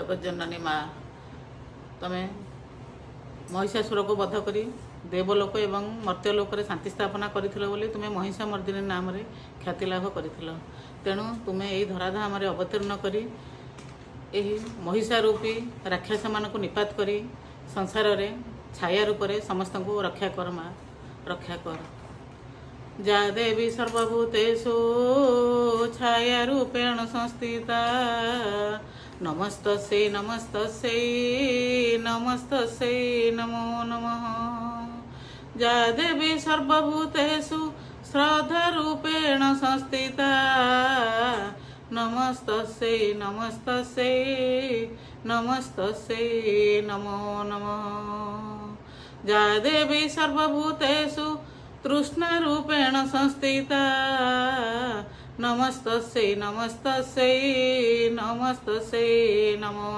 जगज्जननी माँ तमें महिषासुर को बध करी देवलोक एवं मर्त्यलोक शांति स्थापना करथिल बोली तुम्हें महिषा मर्दिनी नाम रे ख्याति लाभ करथिल। तेणु तुम्हें यही धराधाम रे अवतीर्ण करी यही महिषा रूपी राक्षस मानक निपात करी संसार रे छाया रूप रे समस्त को रक्षा कर माँ रक्षा कर। जा देवी सर्वभूतेषु छाया रूपेण संस्थिता नमस्तस्यै नमस्तस्यै नमस्तस्यै नमो नमः। जा देवी सर्वभूतेषु श्रद्धारूपेण संस्थिता नमस्तस्यै नमस्तस्यै नमस्तस्यै नमो नमः। जा देवी सर्वभूतेषु तृष्णारूपेण संस्थिता नमस्तस्यै नमस्तस्यै नमस्तस्यै नमो